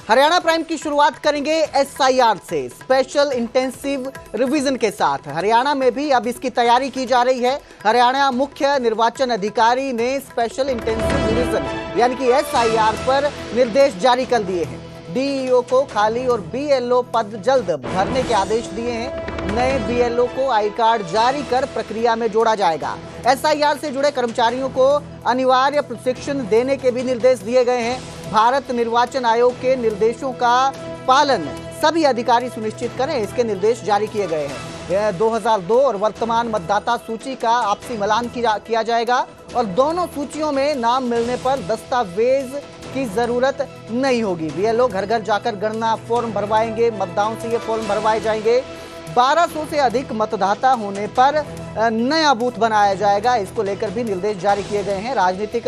Haryana prime की शुरुआत करेंगे एसआईआर से, स्पेशल इंटेंसिव रिवीजन के साथ। हरियाणा में भी अब इसकी तैयारी की जा रही है। हरियाणा मुख्य निर्वाचन अधिकारी ने स्पेशल इंटेंसिव रिवीजन यानी कि एसआईआर पर निर्देश जारी कर दिए हैं। डीईओ को खाली और बीएलओ पद जल्द भरने के आदेश दिए हैं। नए बीएलओ को आई कार्ड जारी कर प्रक्रिया में जोड़ा जाएगा। एसआईआर से जुड़े कर्मचारियों को अनिवार्य प्रशिक्षण देने के भी निर्देश दिए गए हैं। भारत निर्वाचन आयोग के निर्देशों का पालन सभी अधिकारी सुनिश्चित करें, इसके निर्देश जारी किए गए हैं। 2002 और वर्तमान मतदाता सूची का आपसी मिलान किया जाएगा और दोनों सूचियों में नाम मिलने पर दस्तावेज की जरूरत नहीं होगी। बीएलओ घर घर जाकर गणना फॉर्म भरवाएंगे, मतदाताओं से ये फॉर्म भरवाए जाएंगे। 1200 से अधिक मतदाता होने पर नया बूथ बनाया जाएगा, इसको लेकर भी निर्देश जारी किए गए हैं। राजनीतिक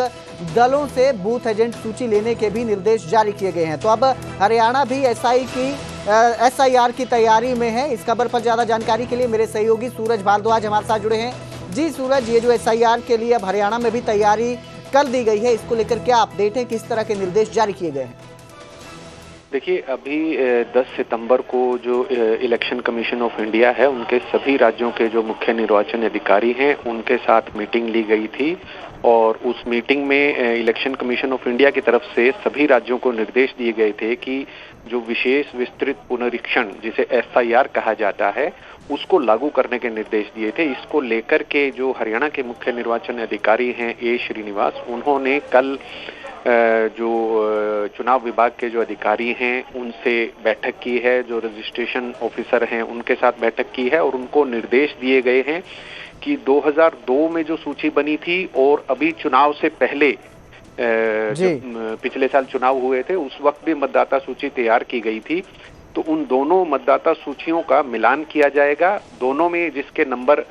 दलों से बूथ एजेंट सूची लेने के भी निर्देश जारी किए गए हैं। तो अब हरियाणा भी एसआईआर की तैयारी में है। इस खबर पर ज्यादा जानकारी के लिए मेरे सहयोगी सूरज भारद्वाज हमारे साथ जुड़े हैं। जी सूरज, ये जो एसआईआर के लिए अब हरियाणा में भी तैयारी कर दी गई है, इसको लेकर क्या अपडेट है, किस तरह के निर्देश जारी किए गए हैं? देखिए, अभी 10 सितंबर को जो इलेक्शन कमीशन ऑफ इंडिया है, उनके सभी राज्यों के जो मुख्य निर्वाचन अधिकारी हैं, उनके साथ मीटिंग ली गई थी और उस मीटिंग में इलेक्शन कमीशन ऑफ इंडिया की तरफ से सभी राज्यों को निर्देश दिए गए थे कि जो विशेष विस्तृत पुनरीक्षण जिसे एसआईआर कहा जाता है, उसको लागू करने के निर्देश दिए थे। इसको लेकर के जो हरियाणा के मुख्य निर्वाचन अधिकारी हैं ए श्रीनिवास, उन्होंने कल जो चुनाव विभाग के जो अधिकारी हैं उनसे बैठक की है, जो रजिस्ट्रेशन ऑफिसर हैं उनके साथ बैठक की है और उनको निर्देश दिए गए हैं कि 2002 में जो सूची बनी थी और अभी चुनाव से पहले जो पिछले साल चुनाव हुए थे उस वक्त भी मतदाता सूची तैयार की गई थी, तो उन दोनों मतदाता सूचियों का मिलान किया जाएगा। दोनों में जिसके नंबर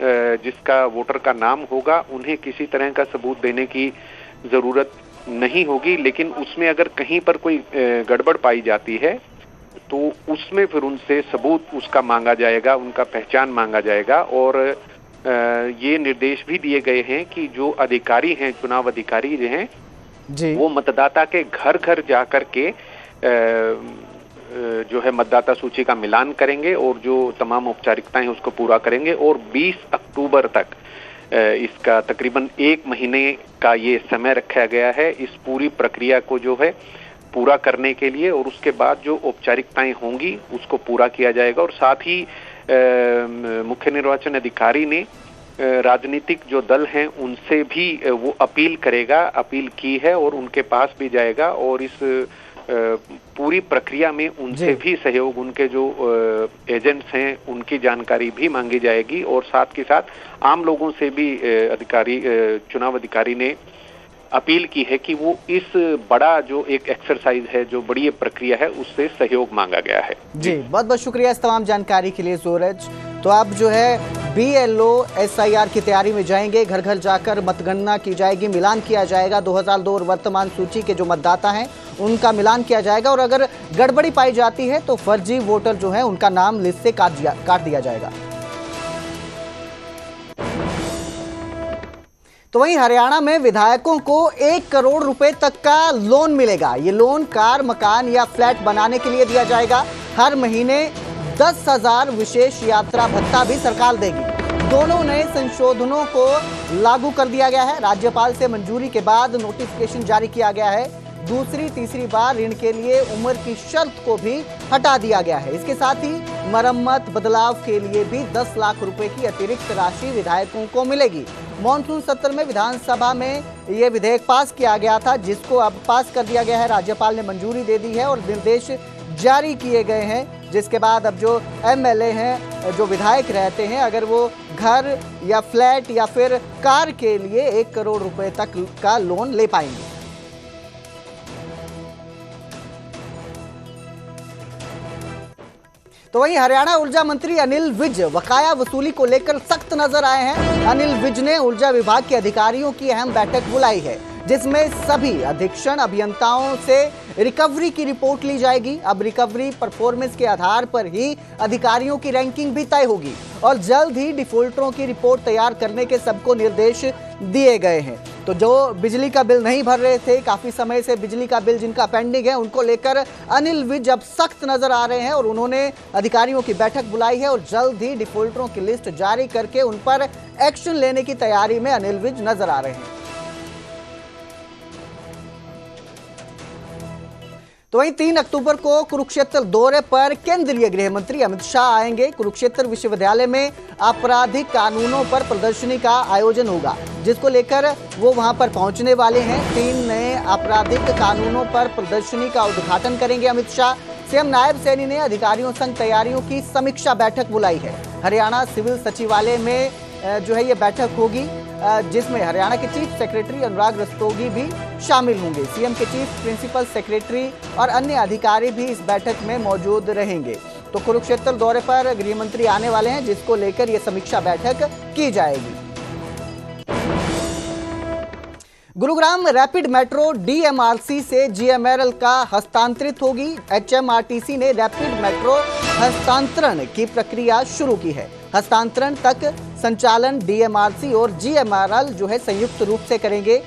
जिसका वोटर का नाम होगा उन्हें किसी तरह का सबूत देने की जरूरत नहीं होगी, लेकिन उसमें अगर कहीं पर कोई गड़बड़ पाई जाती है तो उसमें फिर उनसे सबूत उसका मांगा जाएगा, उनका पहचान मांगा जाएगा। और ये निर्देश भी दिए गए हैं कि जो अधिकारी हैं, चुनाव अधिकारी जो हैं जी, वो मतदाता के घर घर जाकर के जो है मतदाता सूची का मिलान करेंगे और जो तमाम औपचारिकताएं उसको पूरा करेंगे और 20 अक्टूबर तक इसका तकरीबन 1 महीने का ये समय रखा गया है इस पूरी प्रक्रिया को जो है पूरा करने के लिए, और उसके बाद जो औपचारिकताएं होंगी उसको पूरा किया जाएगा। और साथ ही मुख्य निर्वाचन अधिकारी ने राजनीतिक जो दल हैं उनसे भी वो अपील अपील की है और उनके पास भी जाएगा और इस पूरी प्रक्रिया में उनसे भी सहयोग, उनके जो एजेंट्स हैं उनकी जानकारी भी मांगी जाएगी और साथ के साथ आम लोगों से भी चुनाव अधिकारी ने अपील की है कि वो इस बड़ा जो एक एक्सरसाइज है, जो बड़ी प्रक्रिया है, उससे सहयोग मांगा गया है। जी, बहुत बहुत शुक्रिया इस तमाम जानकारी के लिए सूरज। तो अब जो है बीएलओ एसआईआर की तैयारी में जाएंगे, घर घर जाकर मतगणना की जाएगी, मिलान किया जाएगा। 2002 और वर्तमान सूची के जो मतदाता हैं उनका मिलान किया जाएगा और अगर गड़बड़ी पाई जाती है तो फर्जी वोटर जो है उनका नाम लिस्ट से काट दिया जाएगा। तो वहीं हरियाणा में विधायकों को 1 करोड़ रुपए तक का लोन मिलेगा। ये लोन कार, मकान या फ्लैट बनाने के लिए दिया जाएगा। हर महीने 10,000 विशेष यात्रा भत्ता भी सरकार देगी। दोनों नए संशोधनों को लागू कर दिया गया है। राज्यपाल से मंजूरी के बाद नोटिफिकेशन जारी किया गया है। दूसरी तीसरी बार ऋण के लिए उम्र की शर्त को भी हटा दिया गया है। इसके साथ ही मरम्मत बदलाव के लिए भी 10 लाख रुपए की अतिरिक्त राशि विधायकों को मिलेगी। मॉनसून सत्र में विधानसभा में यह विधेयक पास किया गया था, जिसको अब पास कर दिया गया है। राज्यपाल ने मंजूरी दे दी है और निर्देश जारी किए गए हैं, जिसके बाद अब जो एमएलए हैं, जो विधायक रहते हैं, अगर वो घर या फ्लैट या फिर कार के लिए 1 करोड़ रुपए तक का लोन ले पाएंगे। तो वहीं हरियाणा ऊर्जा मंत्री अनिल विज बकाया वसूली को लेकर सख्त नजर आए हैं। अनिल विज ने ऊर्जा विभाग के अधिकारियों की अहम बैठक बुलाई है, जिसमें सभी अधीक्षण अभियंताओं से रिकवरी की रिपोर्ट ली जाएगी। अब रिकवरी परफॉर्मेंस के आधार पर ही अधिकारियों की रैंकिंग भी तय होगी और जल्द ही डिफॉल्टरों की रिपोर्ट तैयार करने के सबको निर्देश दिए गए हैं। तो जो बिजली का बिल नहीं भर रहे थे, काफी समय से बिजली का बिल जिनका पेंडिंग है, उनको लेकर अनिल विज अब सख्त नजर आ रहे हैं और उन्होंने अधिकारियों की बैठक बुलाई है और जल्द ही डिफॉल्टरों की लिस्ट जारी करके उन पर एक्शन लेने की तैयारी में अनिल विज नजर आ रहे हैं। तो वहीं 3 अक्टूबर को कुरुक्षेत्र दौरे पर केंद्रीय गृह मंत्री अमित शाह आएंगे। कुरुक्षेत्र विश्वविद्यालय में आपराधिक कानूनों पर प्रदर्शनी का आयोजन होगा, जिसको लेकर वो वहां पर पहुंचने वाले हैं। 3 नए आपराधिक कानूनों पर प्रदर्शनी का उद्घाटन करेंगे अमित शाह। सीएम नायब सैनी ने अधिकारियों संग तैयारियों की समीक्षा बैठक बुलाई है। हरियाणा सिविल सचिवालय में जो है ये बैठक होगी, जिसमें हरियाणा के चीफ सेक्रेटरी अनुराग रस्तोगी भी शामिल होंगे। सीएम के चीफ प्रिंसिपल सेक्रेटरी और अन्य अधिकारी भी इस बैठक में मौजूद रहेंगे। तो कुरुक्षेत्र दौरे पर गृह मंत्री आने वाले हैं, जिसको लेकर यह समीक्षा बैठक की जाएगी। गुरुग्राम रैपिड मेट्रो डीएमआरसी से जीएमआरएल का हस्तांतरित होगी। एचएमआरटीसी ने रैपिड मेट्रो हस्तांतरण की प्रक्रिया शुरू की है। हस्तांतरण तक संचालन डीएमआरसी और जीएमआरएल जो है संयुक्त रूप से करेंगे।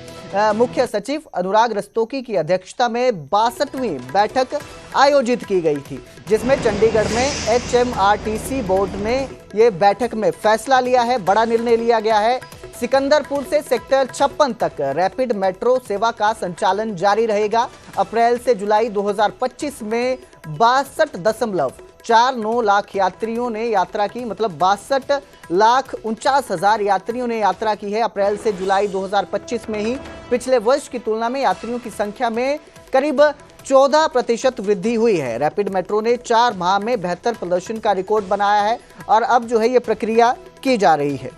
मुख्य सचिव अनुराग रस्तोगी की अध्यक्षता में 62वीं बैठक आयोजित की गई थी, जिसमें चंडीगढ़ में एचएमआरटीसी बोर्ड ने ये बैठक में फैसला लिया है। बड़ा निर्णय लिया गया है। सिकंदरपुर से सेक्टर 56 तक रैपिड मेट्रो सेवा का संचालन जारी रहेगा। अप्रैल से जुलाई 2025 में 62.49 लाख यात्रियों ने यात्रा की, मतलब 62,49,000 यात्रियों ने यात्रा की है। अप्रैल से जुलाई 2025 में ही पिछले वर्ष की तुलना में यात्रियों की संख्या में करीब 14% वृद्धि हुई है। रैपिड मेट्रो ने 4 माह में बेहतर प्रदर्शन का रिकॉर्ड बनाया है और अब जो है ये प्रक्रिया की जा रही है।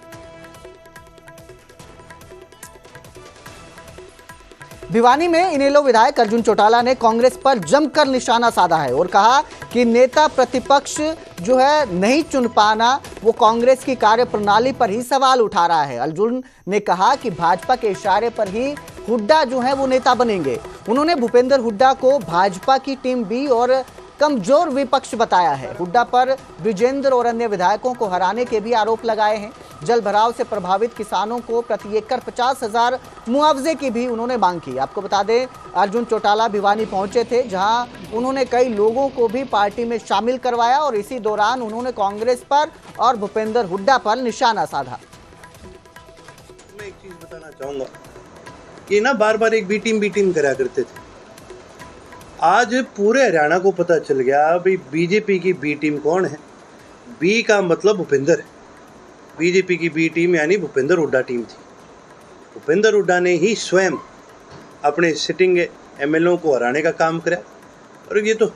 भिवानी में इनेलो विधायक अर्जुन चौटाला ने कांग्रेस पर जमकर निशाना साधा है और कहा कि नेता प्रतिपक्ष जो है नहीं चुन पाना, वो कांग्रेस की कार्यप्रणाली पर ही सवाल उठा रहा है। अर्जुन ने कहा कि भाजपा के इशारे पर ही हुड्डा जो है वो नेता बनेंगे। उन्होंने भूपेंद्र हुड्डा को भाजपा की टीम बी और कमजोर विपक्ष बताया है। हुड्डा पर ब्रिजेंद्र और अन्य विधायकों को हराने के भी आरोप लगाए हैं। जल भराव से प्रभावित किसानों को प्रति एकड़ 50,000 मुआवजे की भी उन्होंने मांग की। आपको बता दें, अर्जुन चौटाला भिवानी पहुंचे थे, जहां उन्होंने कई लोगों को भी पार्टी में शामिल करवाया और इसी दौरान उन्होंने कांग्रेस पर और भूपेंद्र हुड्डा पर निशाना साधा। मैं एक चीज बताना चाहूंगा कि ना बार बार एक बी टीम करा करते थे। आज पूरे हरियाणा को पता चल गया भाई बीजेपी की बी टीम कौन है। बी का मतलब भूपेंद्र है। बीजेपी की बी टीम यानी भूपेंद्र हुड्डा टीम थी। भूपेंद्र हुड्डा ने ही स्वयं अपने सिटिंग एमएलओ को हराने का काम करा। और ये तो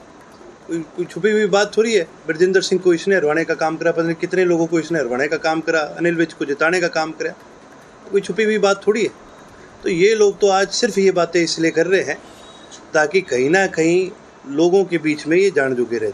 कोई छुपी हुई बात थोड़ी है। ब्रजेंद्र सिंह को इसने हरवाने का काम करा, पता नहीं कितने लोगों को इसने हरवाने का काम करा, अनिल विज को जिताने का काम करा। कोई छुपी हुई बात थोड़ी है। तो ये लोग तो आज सिर्फ ये बातें इसलिए कर रहे हैं ताकि कहीं ना कहीं लोगों के बीच में ये जान जुगे रह जाए।